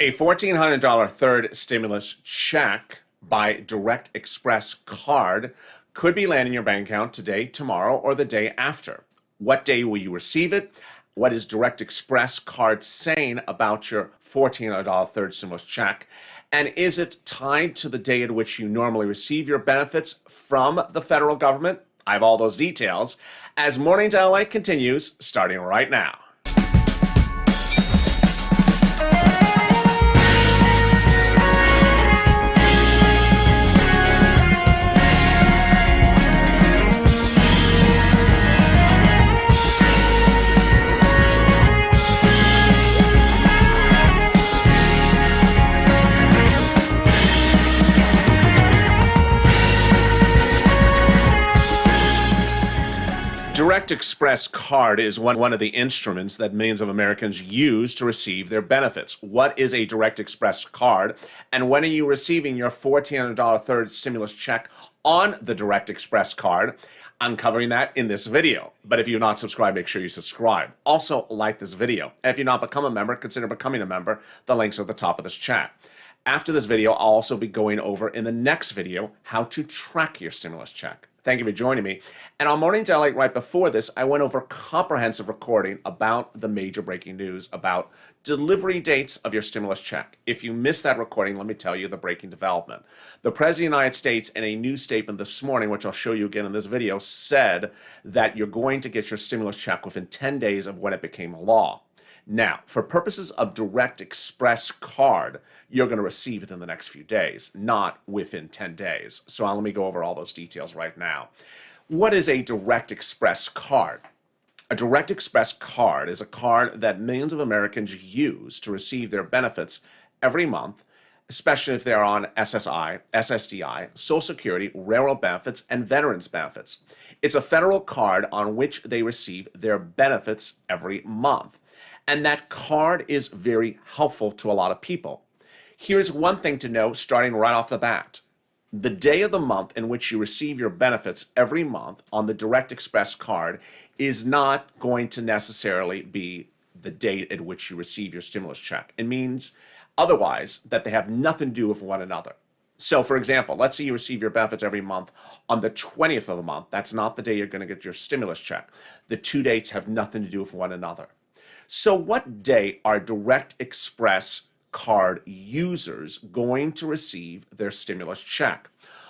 A $1,400 third stimulus check by Direct Express card could be landing in your bank account today, tomorrow, or the day after. What day will you receive it? What is Direct Express card saying about your $1,400 third stimulus check? And is it tied to the day at which you normally receive your benefits from the federal government? I have all those details as Morning to LA continues starting right now. Direct Express card is one of the instruments that millions of Americans use to receive their benefits. What is a Direct Express card, and when are you receiving your $1,400 third stimulus check on the Direct Express card? I'm covering that in this video. But if you're not subscribed, make sure you subscribe. Also, like this video. And if you're not become a member, consider becoming a member. The link's at the top of this chat. After this video, I'll also be going over in the next video how to track your stimulus check. Thank you for joining me. And on Morning to LA right before this, I went over a comprehensive recording about the major breaking news about delivery dates of your stimulus check. If you missed that recording, let me tell you the breaking development. The President of the United States, in a new statement this morning, which I'll show you again in this video, said that you're going to get your stimulus check within 10 days of when it became law. Now, for purposes of Direct Express card, you're going to receive it in the next few days, not within 10 days. So let me go over all those details right now. What is a Direct Express card? A Direct Express card is a card that millions of Americans use to receive their benefits every month, especially if they're on SSI, SSDI, Social Security, railroad benefits, and veterans benefits. It's a federal card on which they receive their benefits every month. And that card is very helpful to a lot of people. Here's one thing to know starting right off the bat. The day of the month in which you receive your benefits every month on the Direct Express card is not going to necessarily be the date at which you receive your stimulus check. It means otherwise that they have nothing to do with one another. So, for example, let's say you receive your benefits every month on the 20th of the month. That's not the day you're going to get your stimulus check. The two dates have nothing to do with one another. So what day are Direct Express card users going to receive their stimulus check?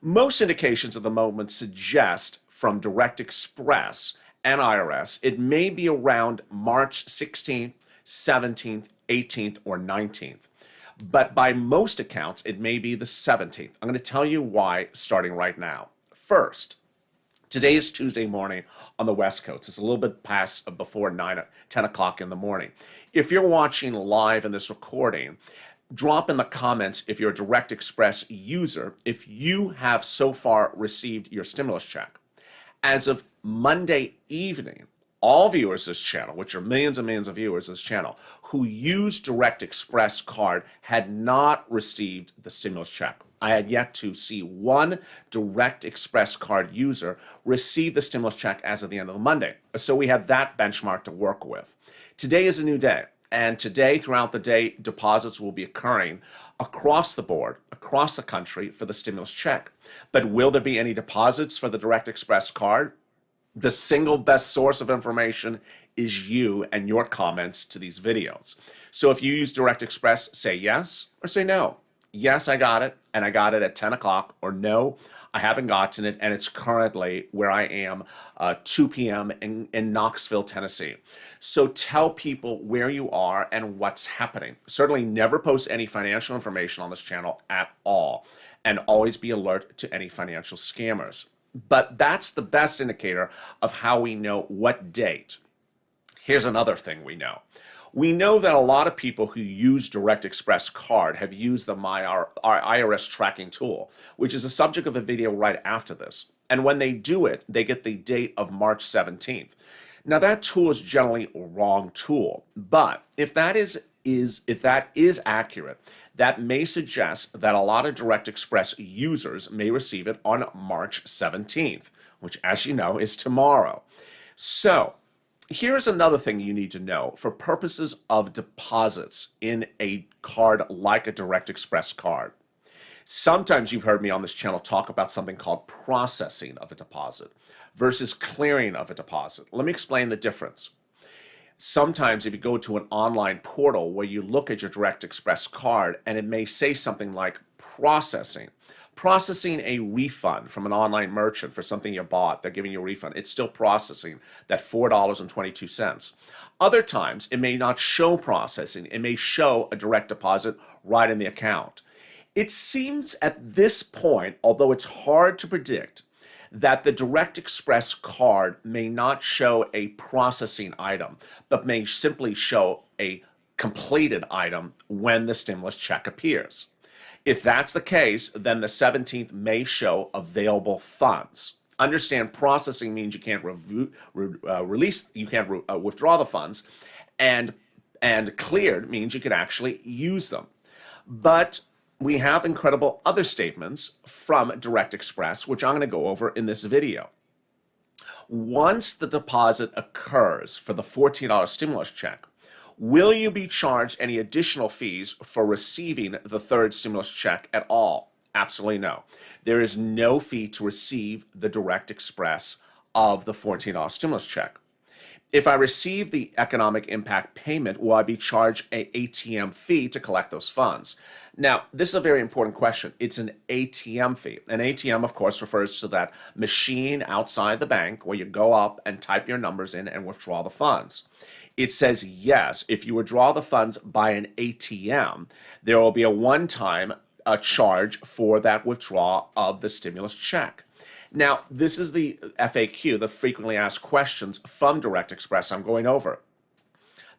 Most indications at the moment suggest from Direct Express and IRS it may be around March 16th, 17th, 18th, or 19th. But by most accounts, it may be the 17th. I'm going to tell you why starting right now. First, today is Tuesday morning on the West Coast. It's a little bit past before 10 o'clock in the morning. If you're watching live in this recording, drop in the comments if you're a Direct Express user, if you have so far received your stimulus check. As of Monday evening, all viewers of this channel, which are millions and millions of viewers of this channel, who use Direct Express card had not received the stimulus check. I had yet to see one Direct Express card user receive the stimulus check as of the end of the Monday. So we have that benchmark to work with. Today is a new day, and today, throughout the day, deposits will be occurring across the board, across the country for the stimulus check. But will there be any deposits for the Direct Express card? The single best source of information is you and your comments to these videos. So if you use Direct Express, say yes or say no. Yes, I got it, and I got it at 10 o'clock, or no, I haven't gotten it, and it's currently where I am, 2 p.m. in Knoxville, Tennessee. So tell people where you are and what's happening. Certainly never post any financial information on this channel at all, and always be alert to any financial scammers. But that's the best indicator of how we know what date. Here's another thing we know. We know that a lot of people who use Direct Express card have used our IRS tracking tool, which is the subject of a video right after this. And when they do it, they get the date of March 17th. Now that tool is generally a wrong tool, but if that is accurate, that may suggest that a lot of Direct Express users may receive it on March 17th, which, as you know, is tomorrow. So Here's another thing you need to know for purposes of deposits in a card like a Direct Express card. Sometimes you've heard me on this channel talk about something called processing of a deposit versus clearing of a deposit. Let me explain the difference. Sometimes if you go to an online portal where you look at your Direct Express card and it may say something like processing a refund from an online merchant for something you bought, they're giving you a refund. It's still processing that $4.22. Other times it may not show processing. It may show a direct deposit right in the account. It seems at this point, although it's hard to predict, that the Direct Express card may not show a processing item, but may simply show a completed item when the stimulus check appears. If that's the case, then the 17th may show available funds. Understand, processing means you can't withdraw the funds, and cleared means you can actually use them. But we have incredible other statements from Direct Express, which I'm going to go over in this video. Once the deposit occurs for the $14 stimulus check, will you be charged any additional fees for receiving the third stimulus check at all? Absolutely no. There is no fee to receive the Direct Express of the $14 stimulus check. If I receive the economic impact payment, will I be charged an ATM fee to collect those funds? Now, this is a very important question. It's an ATM fee. An ATM, of course, refers to that machine outside the bank where you go up and type your numbers in and withdraw the funds. It says, yes, if you withdraw the funds by an ATM, there will be a one-time charge for that withdrawal of the stimulus check. Now, this is the FAQ, the frequently asked questions from Direct Express I'm going over.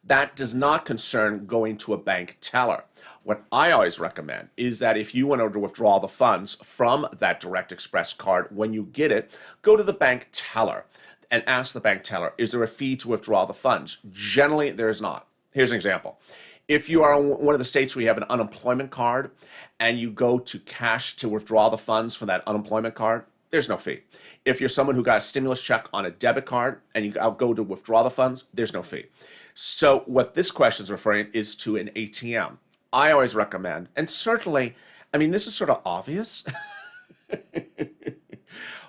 That does not concern going to a bank teller. What I always recommend is that if you want to withdraw the funds from that Direct Express card, when you get it, go to the bank teller and ask the bank teller, is there a fee to withdraw the funds? Generally, there is not. Here's an example. If you are in one of the states where you have an unemployment card and you go to cash to withdraw the funds from that unemployment card, there's no fee. If you're someone who got a stimulus check on a debit card and you go to withdraw the funds, there's no fee. So what this question is referring is to an ATM. I always recommend, and certainly, I mean, this is sort of obvious.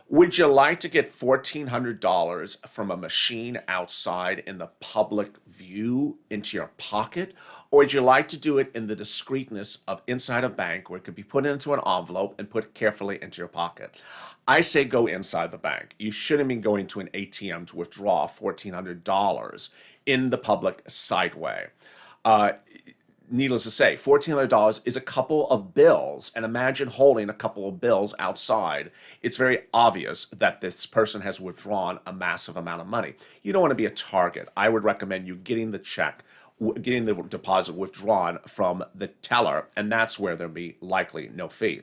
Would you like to get $1,400 from a machine outside in the public view into your pocket? Or would you like to do it in the discreetness of inside a bank where it could be put into an envelope and put carefully into your pocket? I say go inside the bank. You shouldn't be going to an ATM to withdraw $1,400 in the public sight way. Needless to say, $1,400 is a couple of bills, and imagine holding a couple of bills outside. It's very obvious that this person has withdrawn a massive amount of money. You don't want to be a target. I would recommend you getting the check, getting the deposit withdrawn from the teller, and that's where there'll be likely no fee.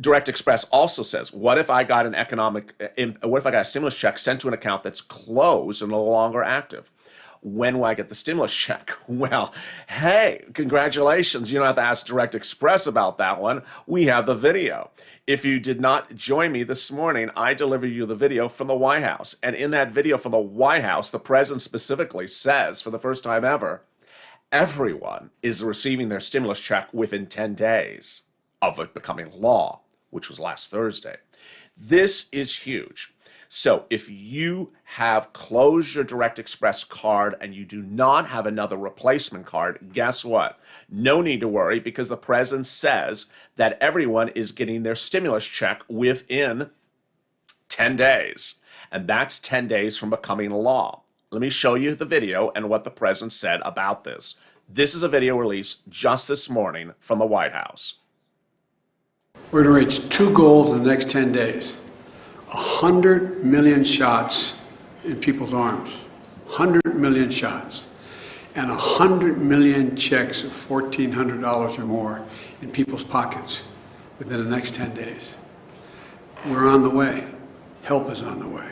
Direct Express also says, what if I got a stimulus check sent to an account that's closed and no longer active? When will I get the stimulus check? Well, hey, congratulations. You don't have to ask Direct Express about that one. We have the video. If you did not join me this morning, I delivered you the video from the White House. And in that video from the White House, the president specifically says, for the first time ever, everyone is receiving their stimulus check within 10 days of it becoming law, which was last Thursday. This is huge. So if you have closed your Direct Express card and you do not have another replacement card, guess what? No need to worry, because the president says that everyone is getting their stimulus check within 10 days. And that's 10 days from becoming law. Let me show you the video and what the president said about this. This is a video released just this morning from the White House. We're going to reach two goals in the next 10 days. 100 million shots in people's arms, 100 million shots, and 100 million checks of $1,400 or more in people's pockets within the next 10 days. We're on the way. Help is on the way.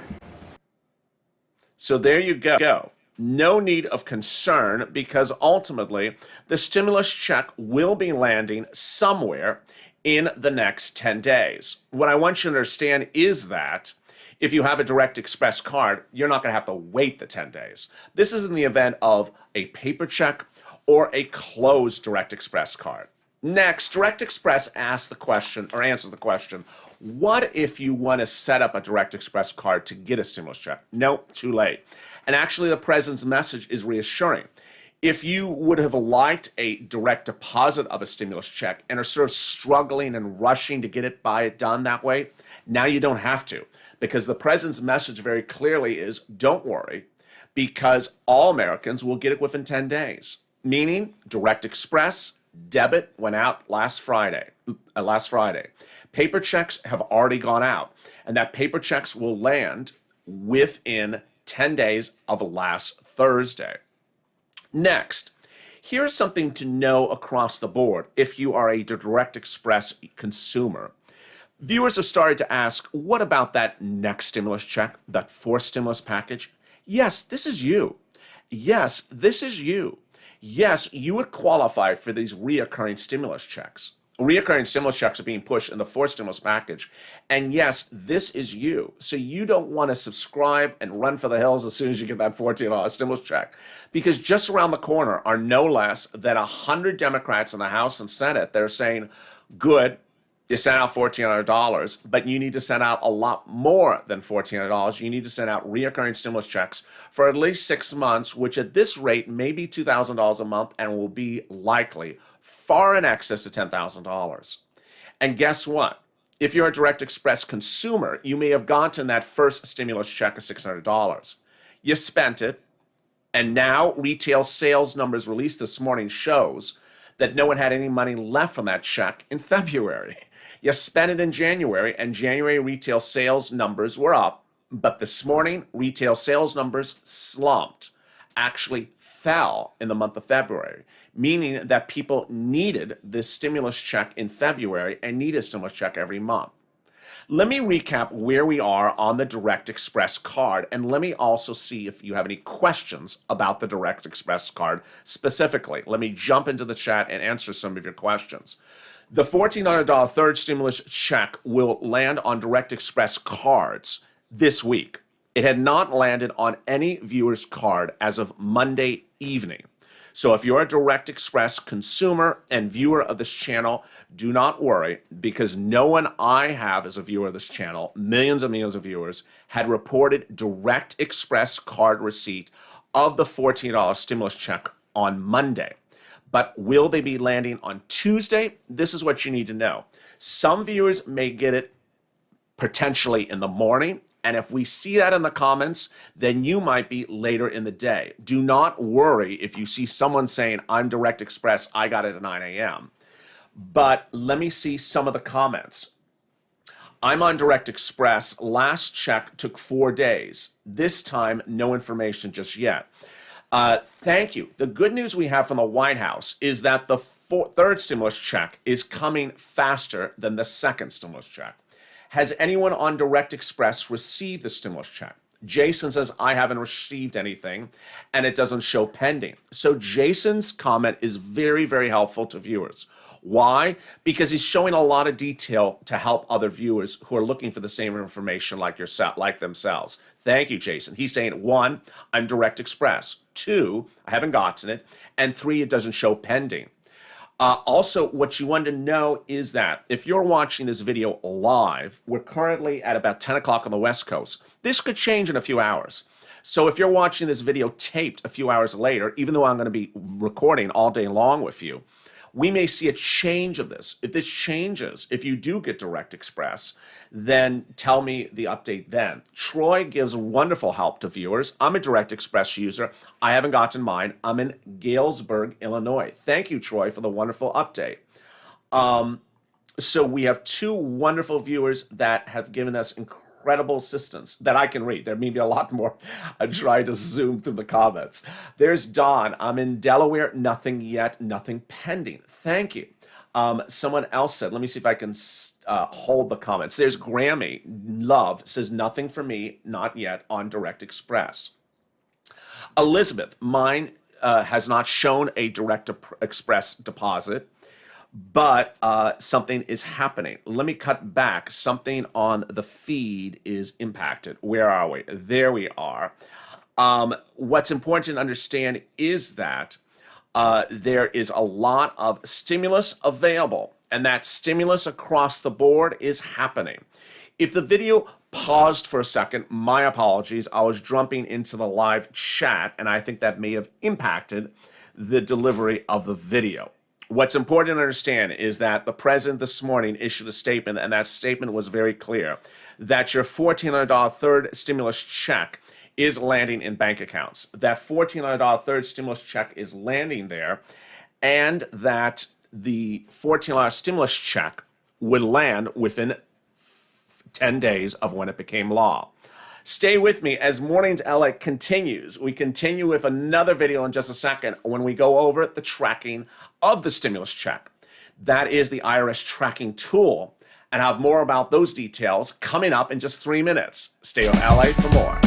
So there you go. No need of concern, because ultimately the stimulus check will be landing somewhere in the next 10 days. What I want you to understand is that If you have a Direct Express card, you're not going to have to wait the 10 days. This is in the event of a paper check or a closed Direct Express card. Next, Direct Express asks the question or answers the question, what if you want to set up a Direct Express card to get a stimulus check? Nope, too late. And actually, the president's message is reassuring. If you would have liked a direct deposit of a stimulus check and are sort of struggling and rushing to get it done that way, now you don't have to, because the president's message very clearly is don't worry, because all Americans will get it within 10 days. Meaning, Direct Express debit went out last Friday. Paper checks have already gone out, and that paper checks will land within 10 days of last Thursday. Next, here's something to know across the board if you are a Direct Express consumer. Viewers have started to ask, what about that next stimulus check, that fourth stimulus package? Yes, this is you. Yes, this is you. Yes, you would qualify for these reoccurring stimulus checks. Reoccurring stimulus checks are being pushed in the fourth stimulus package. And yes, this is you. So you don't want to subscribe and run for the hills as soon as you get that $14 stimulus check. Because just around the corner are no less than 100 Democrats in the House and Senate that are saying, good, you sent out $1,400, but you need to send out a lot more than $1,400. You need to send out reoccurring stimulus checks for at least 6 months, which at this rate may be $2,000 a month and will be likely far in excess of $10,000. And guess what? If you're a Direct Express consumer, you may have gotten that first stimulus check of $600. You spent it, and now retail sales numbers released this morning shows that no one had any money left from that check in February. You spent it in January, and January retail sales numbers were up, but this morning retail sales numbers slumped, actually fell in the month of February, meaning that people needed this stimulus check in February and need a stimulus check every month. Let me recap where we are on the Direct Express card, and let me also see if you have any questions about the Direct Express card specifically. Let me jump into the chat and answer some of your questions. The $1,400 third stimulus check will land on Direct Express cards this week. It had not landed on any viewer's card as of Monday evening. So if you're a Direct Express consumer and viewer of this channel, do not worry, because no one I have as a viewer of this channel, millions and millions of viewers, had reported Direct Express card receipt of the $14 stimulus check on Monday. But will they be landing on Tuesday? This is what you need to know. Some viewers may get it potentially in the morning, and if we see that in the comments, then you might be later in the day. Do not worry if you see someone saying, I'm Direct Express, I got it at 9 a.m. But let me see some of the comments. I'm on Direct Express. Last check took 4 days. This time, no information just yet. Thank you. The good news we have from the White House is that the third stimulus check is coming faster than the second stimulus check. Has anyone on Direct Express received the stimulus check? Jason says, I haven't received anything, and it doesn't show pending. So Jason's comment is very, very helpful to viewers. Why? Because he's showing a lot of detail to help other viewers who are looking for the same information like yourself, like themselves. Thank you, Jason. He's saying, 1, I'm Direct Express. 2, I haven't gotten it. And 3, it doesn't show pending. Also, what you want to know is that if you're watching this video live, we're currently at about 10 o'clock on the West Coast. This could change in a few hours. So if you're watching this video taped a few hours later, even though I'm going to be recording all day long with you, we may see a change of this. If this changes, if you do get Direct Express, then tell me the update then. Troy gives wonderful help to viewers. I'm a Direct Express user. I haven't gotten mine. I'm in Galesburg, Illinois. Thank you, Troy, for the wonderful update. So we have 2 wonderful viewers that have given us incredible assistance that I can read. There may be a lot more. I try to zoom through the comments. There's Don. I'm in Delaware. Nothing yet. Nothing pending. Thank you. Someone else said, let me see if I can hold the comments. There's Grammy. Love says, nothing for me, not yet on Direct Express. Elizabeth, mine has not shown a Direct Express deposit. but something is happening. Let me cut back. Something on the feed is impacted. Where are we? There we are. What's important to understand is that there is a lot of stimulus available, and that stimulus across the board is happening. If the video paused for a second, my apologies. I was jumping into the live chat, and I think that may have impacted the delivery of the video. What's important to understand is that the president this morning issued a statement, and that statement was very clear, that your $1,400 third stimulus check is landing in bank accounts. That $1,400 third stimulus check is landing there, and that the $1,400 stimulus check would land within 10 days of when it became law. Stay with me as Mornings LA continues. We continue with another video in just a second when we go over the tracking of the stimulus check. That is the IRS tracking tool, and I'll have more about those details coming up in just 3 minutes. Stay on LA for more.